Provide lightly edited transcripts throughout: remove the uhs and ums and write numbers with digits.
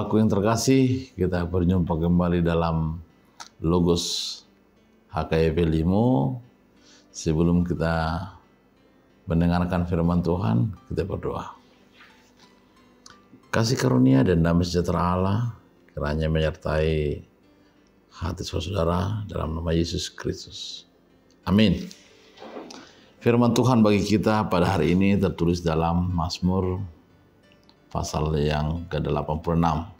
Saudaraku yang terkasih, kita berjumpa kembali dalam Logos HKYP Limo. Sebelum kita mendengarkan firman Tuhan, kita berdoa. Kasih karunia dan damai sejahtera Allah kiranya menyertai hati saudara dalam nama Yesus Kristus. Amin. Firman Tuhan bagi kita pada hari ini tertulis dalam Mazmur pasal yang ke-86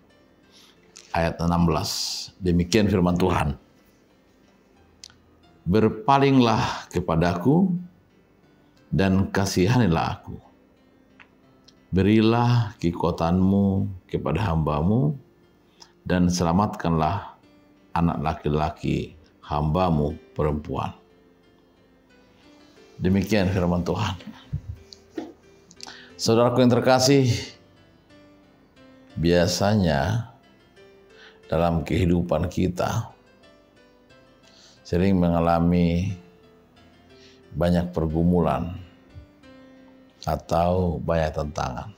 ayat 16. Demikian firman Tuhan. Berpalinglah kepadaku dan kasihanilah aku. Berilah kekuatanmu kepada hambamu dan selamatkanlah anak laki-laki hambamu perempuan. Demikian firman Tuhan. Saudaraku yang terkasih, biasanya dalam kehidupan kita sering mengalami banyak pergumulan atau banyak tantangan.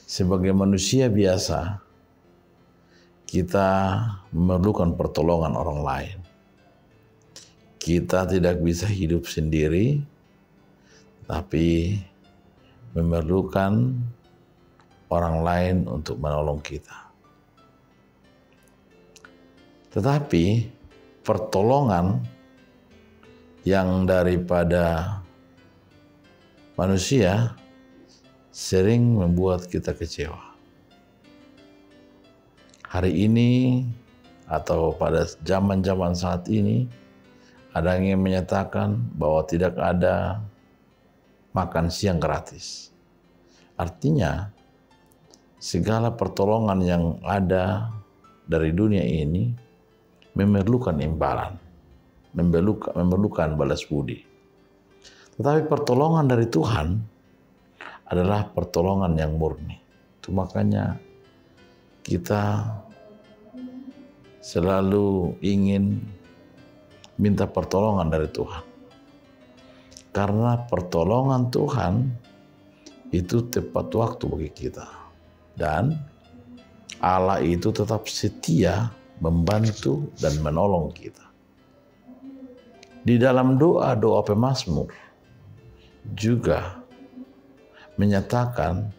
Sebagai manusia biasa, kita memerlukan pertolongan orang lain. Kita tidak bisa hidup sendiri, tapi memerlukan orang lain untuk menolong kita. Tetapi pertolongan yang daripada manusia sering membuat kita kecewa. Hari ini atau pada zaman-zaman saat ini ada yang menyatakan bahwa tidak ada makan siang gratis. Artinya segala pertolongan yang ada dari dunia ini memerlukan imbalan, memerlukan balas budi. Tetapi pertolongan dari Tuhan adalah pertolongan yang murni. Itu makanya kita selalu ingin minta pertolongan dari Tuhan. Karena pertolongan Tuhan itu tepat waktu bagi kita. Dan Allah itu tetap setia membantu dan menolong kita. Di dalam doa-doa pemazmur juga menyatakan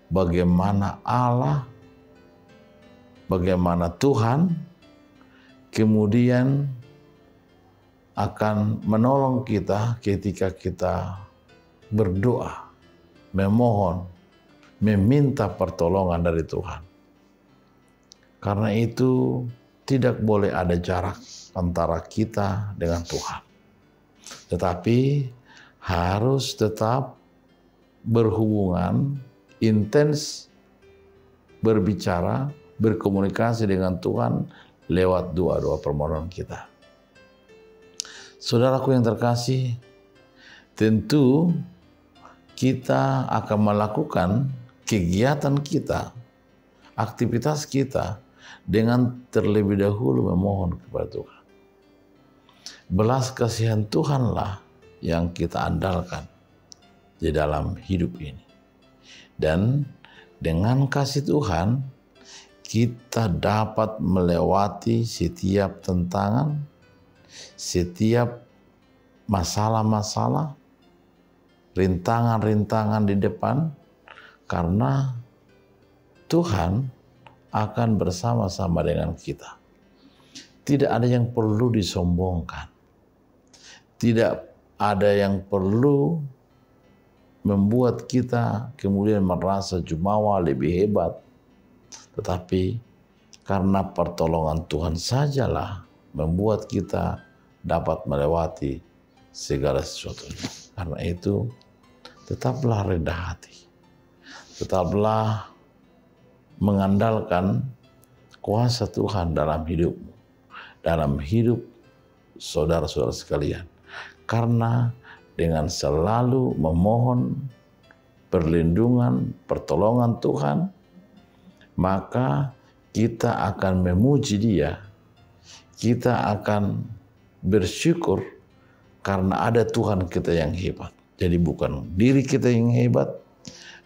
bagaimana Allah, bagaimana Tuhan kemudian akan menolong kita ketika kita berdoa, memohon, meminta pertolongan dari Tuhan. Karena itu tidak boleh ada jarak antara kita dengan Tuhan. Tetapi harus tetap berhubungan, intens, berbicara, berkomunikasi dengan Tuhan lewat doa-doa permohonan kita. Saudaraku yang terkasih, tentu kita akan melakukan kegiatan kita, aktivitas kita dengan terlebih dahulu memohon kepada Tuhan. Belas kasihan Tuhanlah yang kita andalkan di dalam hidup ini. Dan dengan kasih Tuhan, kita dapat melewati setiap tantangan, setiap masalah-masalah, rintangan-rintangan di depan, karena Tuhan akan bersama-sama dengan kita. Tidak ada yang perlu disombongkan. Tidak ada yang perlu membuat kita kemudian merasa jumawa lebih hebat. Tetapi karena pertolongan Tuhan sajalah membuat kita dapat melewati segala sesuatunya. Karena itu tetaplah rendah hati. Tetaplah mengandalkan kuasa Tuhan dalam hidupmu, dalam hidup saudara-saudara sekalian. Karena dengan selalu memohon perlindungan, pertolongan Tuhan, maka kita akan memuji Dia. Kita akan bersyukur karena ada Tuhan kita yang hebat. Jadi bukan diri kita yang hebat,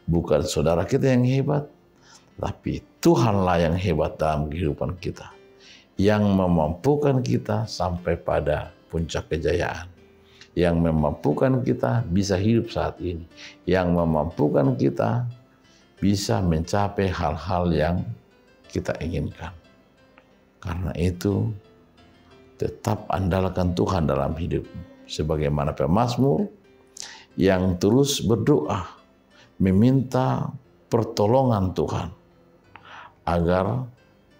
bukan saudara kita yang hebat, Tapi Tuhanlah yang hebat dalam kehidupan kita, yang memampukan kita sampai pada puncak kejayaan, yang memampukan kita bisa hidup saat ini, yang memampukan kita bisa mencapai hal-hal yang kita inginkan. Karena itu, tetap andalkan Tuhan dalam hidupmu. Sebagaimana pemazmur yang terus berdoa, meminta pertolongan Tuhan, agar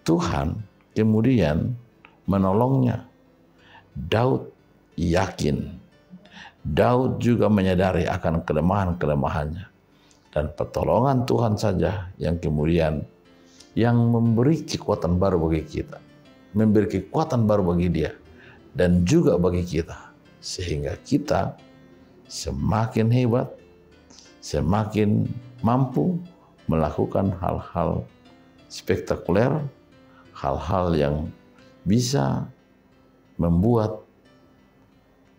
Tuhan kemudian menolongnya. Daud yakin, Daud juga menyadari akan kelemahan-kelemahannya, dan pertolongan Tuhan saja yang kemudian yang memberi kekuatan baru bagi kita, memberi kekuatan baru bagi dia dan juga bagi kita, sehingga kita semakin hebat, semakin mampu melakukan hal-hal spektakuler, hal-hal yang bisa membuat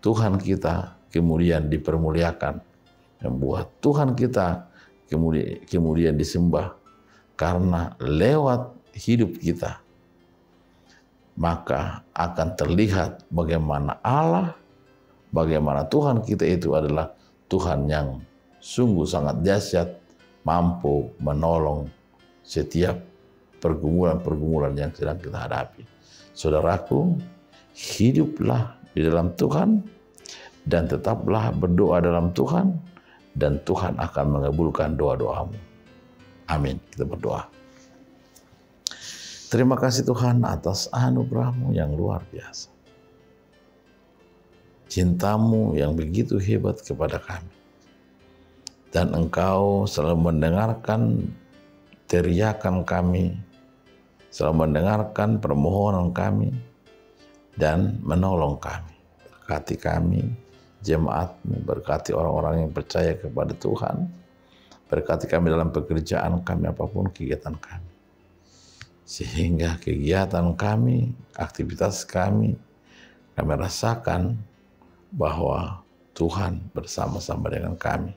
Tuhan kita kemudian dipermuliakan, membuat Tuhan kita kemudian disembah. Karena lewat hidup kita, maka akan terlihat bagaimana Allah, bagaimana Tuhan kita itu adalah Tuhan yang sungguh sangat dahsyat, mampu menolong setiap pergumulan-pergumulan yang sedang kita hadapi. Saudaraku, hiduplah di dalam Tuhan dan tetaplah berdoa dalam Tuhan, dan Tuhan akan mengabulkan doa-doamu. Amin. Kita berdoa. Terima kasih Tuhan atas anugerah-Mu yang luar biasa. Cinta-Mu yang begitu hebat kepada kami. Dan Engkau selalu mendengarkan teriakan kami, selalu mendengarkan permohonan kami, dan menolong kami. Berkati kami, jemaat-Mu, berkati orang-orang yang percaya kepada Tuhan, berkati kami dalam pekerjaan kami, apapun kegiatan kami. Sehingga kegiatan kami, aktivitas kami rasakan bahwa Tuhan bersama-sama dengan kami.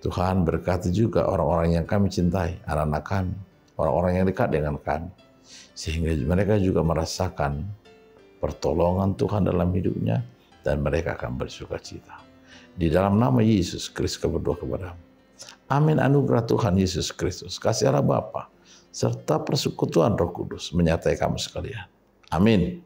Tuhan berkati juga orang-orang yang kami cintai, anak-anak kami, orang-orang yang dekat dengan kami. Sehingga mereka juga merasakan pertolongan Tuhan dalam hidupnya, dan mereka akan bersukacita. Di dalam nama Yesus Kristus kami berdoa kepada-Mu. Amin. Anugerah Tuhan Yesus Kristus, kasih Allah Bapa, serta persekutuan Roh Kudus menyertai kamu sekalian. Amin.